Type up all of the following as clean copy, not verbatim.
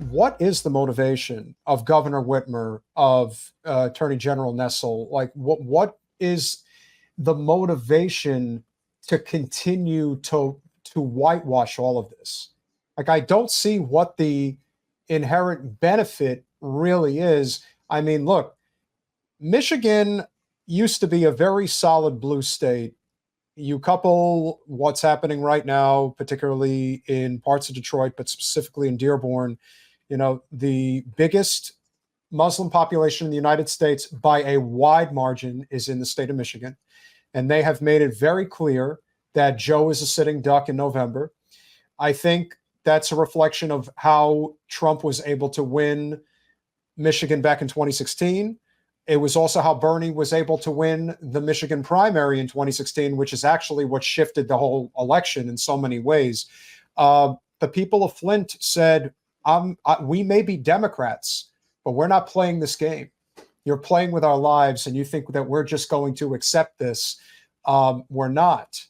what is the motivation of Governor Whitmer, of Attorney General Nessel? Like, what is the motivation to continue to whitewash all of this? Like, I don't see what the inherent benefit really is. I mean, look, Michigan used to be a very solid blue state. You couple what's happening right now, particularly in parts of Detroit, but specifically in Dearborn, the biggest Muslim population in the United States by a wide margin is in the state of Michigan. And they have made it very clear that Joe is a sitting duck in November. I think that's a reflection of how Trump was able to win Michigan back in 2016. It was also how Bernie was able to win the Michigan primary in 2016, which is actually what shifted the whole election in so many ways. The people of Flint said, we may be Democrats, but we're not playing this game. You're playing with our lives, and you think that we're just going to accept this. We're not.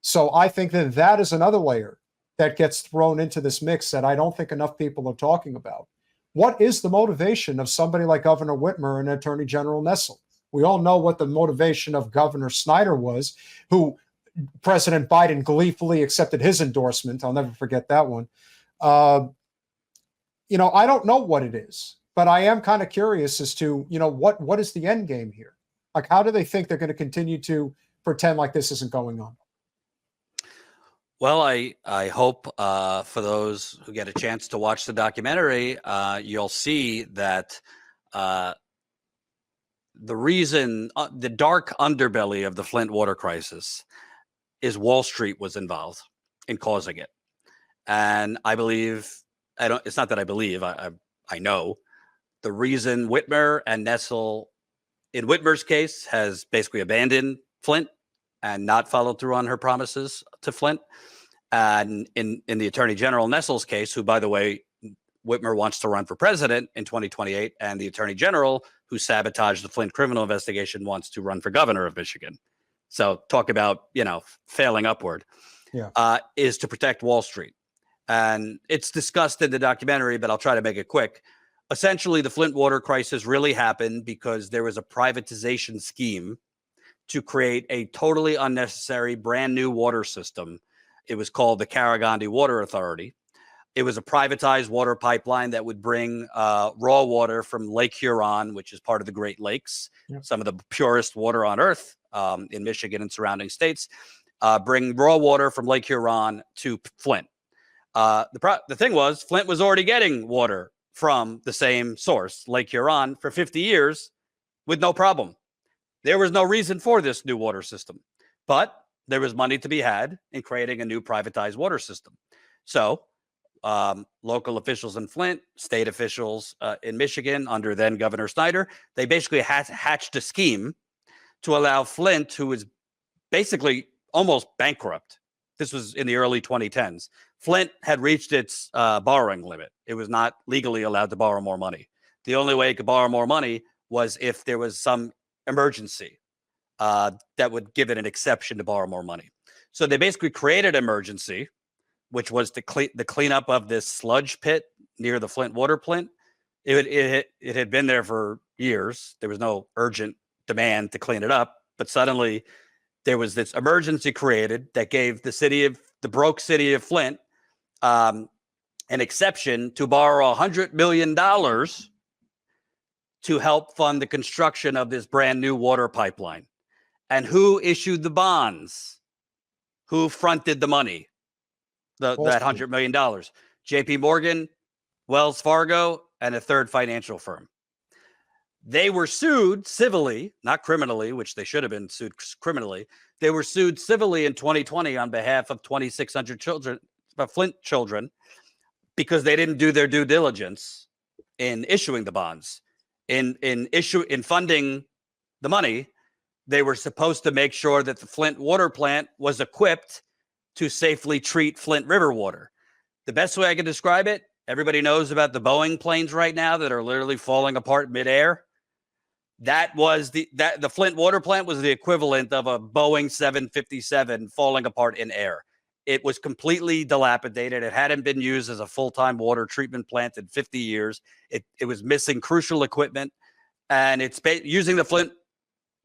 So I think that is another layer that gets thrown into this mix that I don't think enough people are talking about. What is the motivation of somebody like Governor Whitmer and Attorney General Nessel? We all know what the motivation of Governor Snyder was, who President Biden gleefully accepted his endorsement. I'll never forget that one. I don't know what it is, but I am kind of curious as to, what is the end game here? Like, how do they think they're going to continue to pretend like this isn't going on? Well, I hope for those who get a chance to watch the documentary, you'll see that the reason, the dark underbelly of the Flint water crisis is Wall Street was involved in causing it. And I believe, it's not that I believe, I know the reason Whitmer and Nessel, in Whitmer's case, has basically abandoned Flint and not followed through on her promises to Flint. And in the Attorney General Nessel's case, who, by the way, Whitmer wants to run for president in 2028, and the Attorney General, who sabotaged the Flint criminal investigation, wants to run for governor of Michigan. So talk about, failing upward, is to protect Wall Street. And it's discussed in the documentary, but I'll try to make it quick. Essentially, the Flint water crisis really happened because there was a privatization scheme to create a totally unnecessary brand new water system. It was called the Carigandi Water Authority. It was a privatized water pipeline that would bring raw water from Lake Huron, which is part of the Great Lakes, some of the purest water on earth in Michigan and surrounding states, bring raw water from Lake Huron to Flint. The thing was, Flint was already getting water from the same source, Lake Huron, for 50 years with no problem. There was no reason for this new water system, but there was money to be had in creating a new privatized water system. So local officials in Flint, state officials in Michigan under then Governor Snyder, they basically hatched a scheme to allow Flint, who was basically almost bankrupt. This was in the early 2010s. Flint had reached its borrowing limit. It was not legally allowed to borrow more money. The only way it could borrow more money was if there was some emergency that would give it an exception to borrow more money. So they basically created an emergency, which was the cleanup of this sludge pit near the Flint water plant. It had been there for years. There was no urgent demand to clean it up, but suddenly there was this emergency created that gave the broke city of Flint an exception to borrow $100 million to help fund the construction of this brand new water pipeline. And who issued the bonds? Who fronted the money? That $100 million. JP Morgan, Wells Fargo, and a third financial firm. They were sued civilly, not criminally, which they should have been sued criminally. They were sued civilly in 2020 on behalf of 2,600 children, Flint children, because they didn't do their due diligence in issuing the bonds. In funding the money, they were supposed to make sure that the Flint water plant was equipped to safely treat Flint River water. The best way I can describe it, everybody knows about the Boeing planes right now that are literally falling apart midair. That was the Flint water plant was the equivalent of a Boeing 757 falling apart in air. It was completely dilapidated. It hadn't been used as a full-time water treatment plant in 50 years. It was missing crucial equipment, and it's using the Flint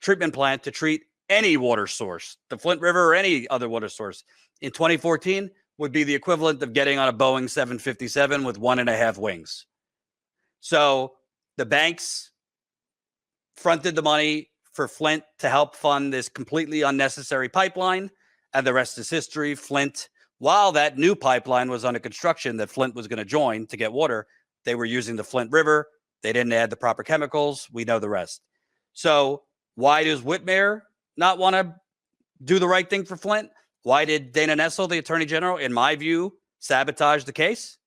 treatment plant to treat any water source, the Flint River or any other water source. In 2014 would be the equivalent of getting on a Boeing 757 with 1.5 wings. So the banks fronted the money for Flint to help fund this completely unnecessary pipeline, and the rest is history. Flint, while that new pipeline was under construction that Flint was going to join to get water, they were using the Flint River. They didn't add the proper chemicals. We know the rest. So why does Whitmer not want to do the right thing for Flint? Why did Dana Nessel, the Attorney General, in my view, sabotage the case?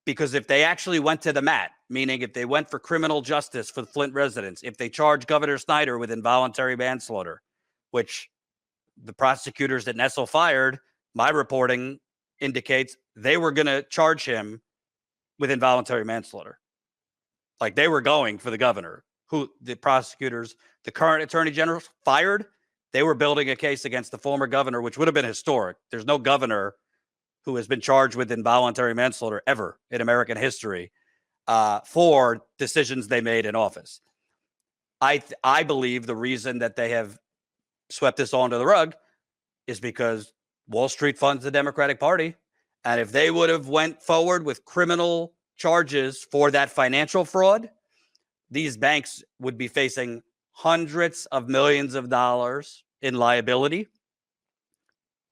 Because if they actually went to the mat, meaning if they went for criminal justice for the Flint residents, if they charged Governor Snyder with involuntary manslaughter, which the prosecutors that Nessel fired, my reporting indicates they were going to charge him with involuntary manslaughter. Like they were going for the governor, who the prosecutors, the current attorney general fired. They were building a case against the former governor, which would have been historic. There's no governor who has been charged with involuntary manslaughter ever in American history for decisions they made in office. I believe the reason that they have swept this all under the rug is because Wall Street funds the Democratic Party. And if they would have went forward with criminal charges for that financial fraud, these banks would be facing hundreds of millions of dollars in liability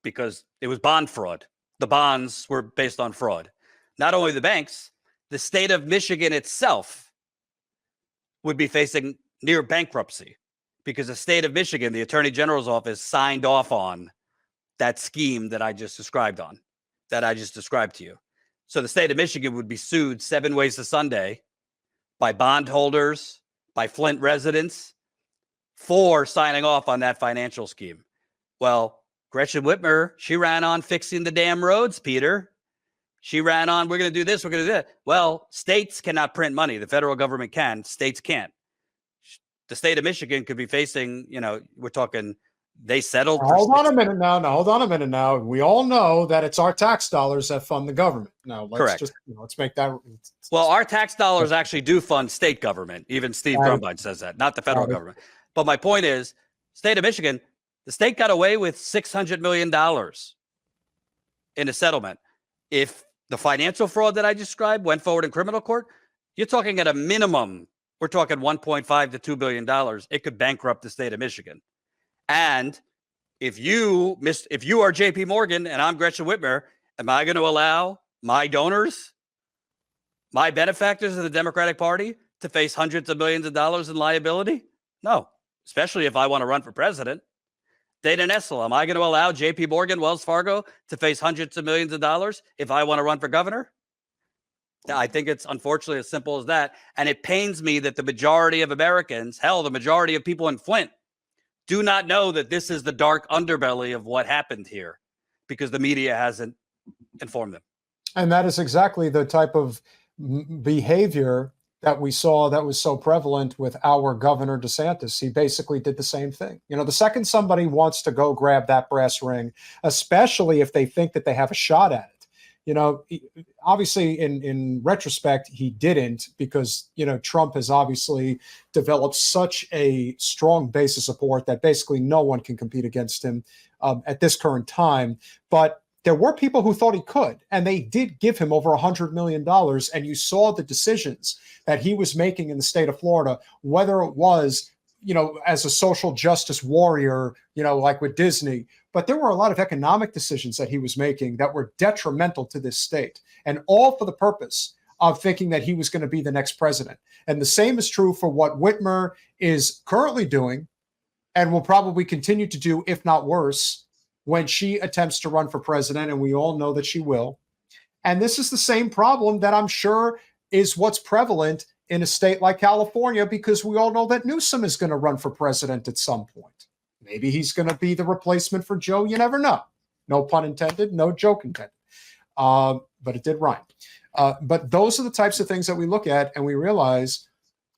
because it was bond fraud. The bonds were based on fraud. Not only the banks, the state of Michigan itself would be facing near bankruptcy because the state of Michigan, the Attorney General's office, signed off on that scheme that I just described to you. So the state of Michigan would be sued 7 ways to Sunday by bondholders, by Flint residents for signing off on that financial scheme. Well, Gretchen Whitmer, she ran on fixing the damn roads, Peter. She ran on, we're going to do this, we're going to do that. Well, states cannot print money. The federal government can. States can't. The state of Michigan could be facing, we're talking, they settled. Hold on a minute now. We all know that it's our tax dollars that fund the government. Now, let's let's make that. Well, our tax dollars actually do fund state government. Even Steve Grumbine says that, not the federal government. But my point is, state of Michigan, the state got away with $600 million in a settlement. If the financial fraud that I described went forward in criminal court, you're talking at a minimum, we're talking $1.5 to $2 billion. It could bankrupt the state of Michigan. And if you are JP Morgan and I'm Gretchen Whitmer, am I going to allow my donors, my benefactors of the Democratic Party to face hundreds of millions of dollars in liability? No, especially if I want to run for president. Dana Nessel, am I going to allow JP Morgan, Wells Fargo to face hundreds of millions of dollars if I want to run for governor? I think it's unfortunately as simple as that. And it pains me that the majority of Americans, hell, the majority of people in Flint, do not know that this is the dark underbelly of what happened here because the media hasn't informed them. And that is exactly the type of behavior that we saw that was so prevalent with our Governor DeSantis. He basically did the same thing. The second somebody wants to go grab that brass ring, especially if they think that they have a shot at it, obviously in retrospect, he didn't because, Trump has obviously developed such a strong base of support that basically no one can compete against him at this current time. But there were people who thought he could, and they did give him over $100 million. And you saw the decisions that he was making in the state of Florida, whether it was, as a social justice warrior, like with Disney. But there were a lot of economic decisions that he was making that were detrimental to this state, and all for the purpose of thinking that he was going to be the next president. And the same is true for what Whitmer is currently doing and will probably continue to do, if not worse, when she attempts to run for president, and we all know that she will. And this is the same problem that I'm sure is what's prevalent in a state like California, because we all know that Newsom is going to run for president at some point. Maybe he's going to be the replacement for Joe. You never know. No pun intended, no joke intended. But it did rhyme. But those are the types of things that we look at, and we realize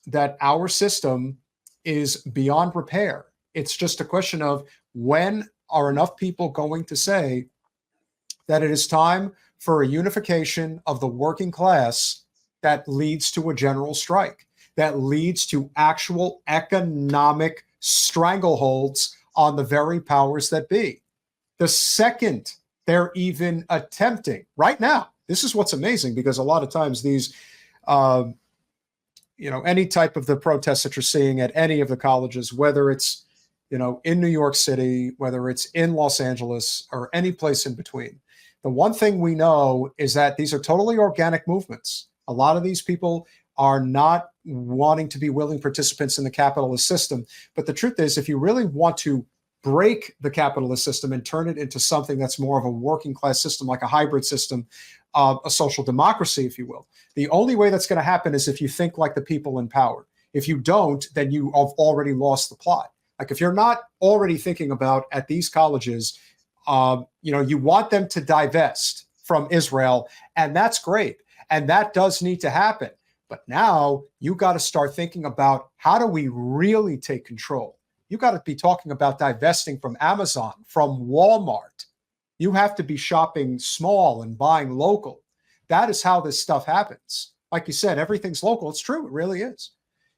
that our system is beyond repair. It's just a question of when are enough people going to say, that it is time for a unification of the working class that leads to a general strike, that leads to actual economic strangleholds on the very powers that be. The second they're even attempting, right now, this is what's amazing, because a lot of times these, any type of the protests that you're seeing at any of the colleges, whether it's, in New York City, whether it's in Los Angeles, or any place in between, the one thing we know is that these are totally organic movements. A lot of these people are not wanting to be willing participants in the capitalist system. But the truth is, if you really want to break the capitalist system and turn it into something that's more of a working class system, like a hybrid system, a social democracy, if you will, the only way that's going to happen is if you think like the people in power. If you don't, then you have already lost the plot. Like, if you're not already thinking about, at these colleges, you want them to divest from Israel, and that's great. And that does need to happen. But now you got to start thinking about, how do we really take control? You got to be talking about divesting from Amazon, from Walmart. You have to be shopping small and buying local. That is how this stuff happens. Like you said, everything's local. It's true. It really is.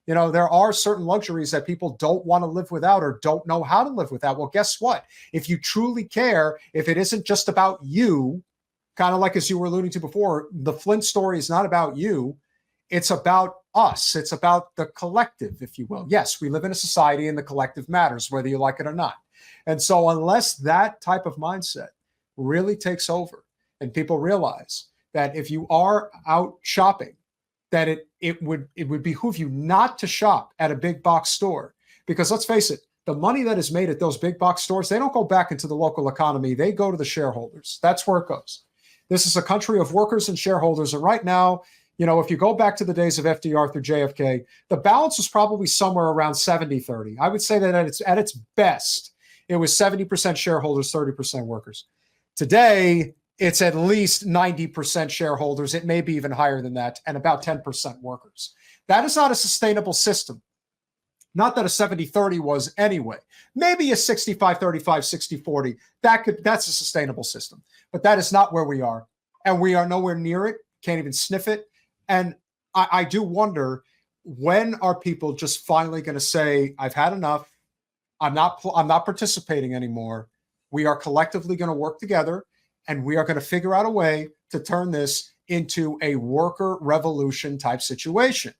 There are certain luxuries that people don't want to live without, or don't know how to live without. Well, guess what? If you truly care, if it isn't just about you, kind of like as you were alluding to before, the Flint story is not about you. It's about us. It's about the collective, if you will. Yes, we live in a society and the collective matters, whether you like it or not. And so unless that type of mindset really takes over, and people realize that if you are out shopping, that it would behoove you not to shop at a big box store. Because let's face it, the money that is made at those big box stores, they don't go back into the local economy. They go to the shareholders. That's where it goes. This is a country of workers and shareholders. And right now, if you go back to the days of FDR through JFK, the balance was probably somewhere around 70-30. I would say that at its best, it was 70% shareholders, 30% workers. Today, it's at least 90% shareholders. It may be even higher than that, and about 10% workers. That is not a sustainable system. Not that a 70-30 was anyway. Maybe a 65-35, 60-40. That's a sustainable system. But that is not where we are. And we are nowhere near it. Can't even sniff it. And I do wonder, when are people just finally going to say, I've had enough. I'm not participating anymore. We are collectively going to work together, and we are going to figure out a way to turn this into a worker revolution type situation.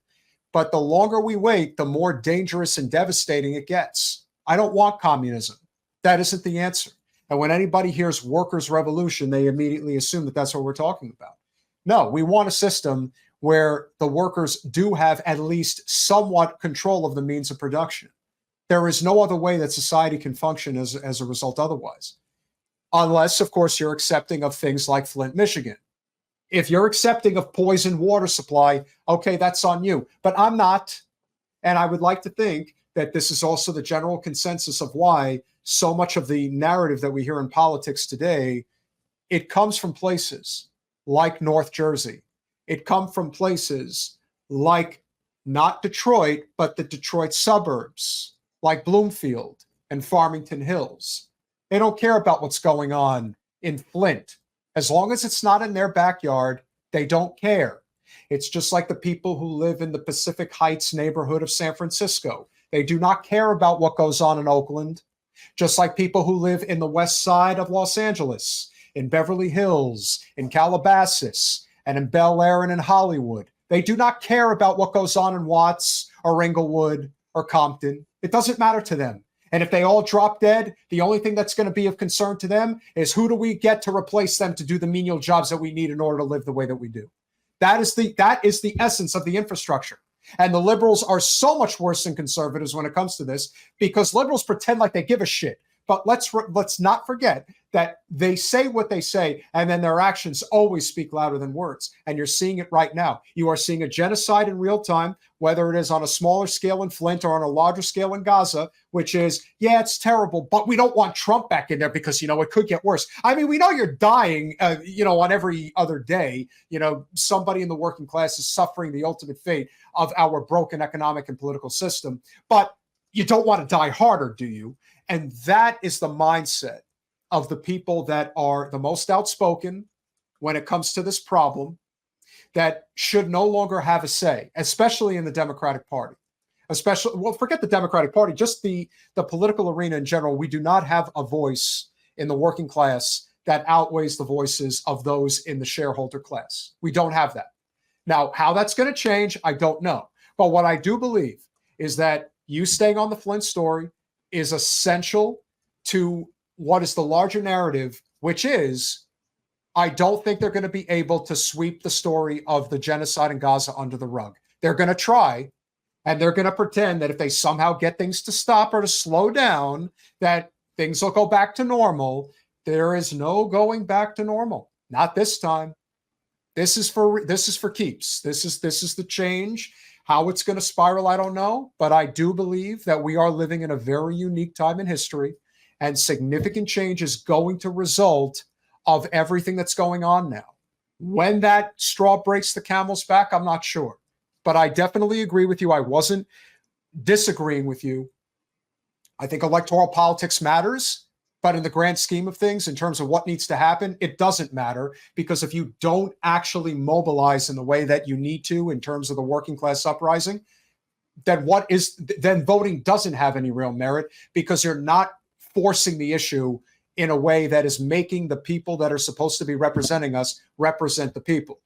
But the longer we wait, the more dangerous and devastating it gets. I don't want communism. That isn't the answer. And when anybody hears workers' revolution, they immediately assume that that's what we're talking about. No, we want a system where the workers do have at least somewhat control of the means of production. There is no other way that society can function as a result otherwise. Unless, of course, you're accepting of things like Flint, Michigan. If you're accepting of poisoned water supply, okay, that's on you. But I'm not. And I would like to think that this is also the general consensus of why so much of the narrative that we hear in politics today, it comes from places like North Jersey. It comes from places like, not Detroit, but the Detroit suburbs, like Bloomfield and Farmington Hills. They don't care about what's going on in Flint. As long as it's not in their backyard, they don't care. It's just like the people who live in the Pacific Heights neighborhood of San Francisco. They do not care about what goes on in Oakland. Just like people who live in the west side of Los Angeles, in Beverly Hills, in Calabasas, and in Bel Air and in Hollywood. They do not care about what goes on in Watts or Inglewood or Compton. It doesn't matter to them. And if they all drop dead, the only thing that's going to be of concern to them is, who do we get to replace them to do the menial jobs that we need in order to live the way that we do? That is the essence of the infrastructure. And the liberals are so much worse than conservatives when it comes to this, because liberals pretend like they give a shit. But let's not forget that they say what they say, and then their actions always speak louder than words. And you're seeing it right now. You are seeing a genocide in real time, whether it is on a smaller scale in Flint or on a larger scale in Gaza, which is, yeah, it's terrible, but we don't want Trump back in there because, it could get worse. I mean, we know you're dying, on every other day. Somebody in the working class is suffering the ultimate fate of our broken economic and political system. But you don't want to die harder, do you? And that is the mindset of the people that are the most outspoken when it comes to this problem that should no longer have a say, especially in the Democratic Party. Especially, well, forget the Democratic Party, just the political arena in general. We do not have a voice in the working class that outweighs the voices of those in the shareholder class. We don't have that. Now, how that's going to change, I don't know. But what I do believe is that you staying on the Flint story is essential to what is the larger narrative, which is I don't think they're going to be able to sweep the story of the genocide in Gaza under the rug. They're going to try, and they're going to pretend that if they somehow get things to stop or to slow down, that things will go back to normal. There is no going back to normal. Not this time. This is for keeps. This is the change. How it's going to spiral, I don't know, but I do believe that we are living in a very unique time in history, and significant change is going to result of everything that's going on now. When that straw breaks the camel's back, I'm not sure, but I definitely agree with you. I wasn't disagreeing with you. I think electoral politics matters, but in the grand scheme of things, in terms of what needs to happen, it doesn't matter, because if you don't actually mobilize in the way that you need to in terms of the working class uprising, then voting doesn't have any real merit, because you're not forcing the issue in a way that is making the people that are supposed to be representing us represent the people.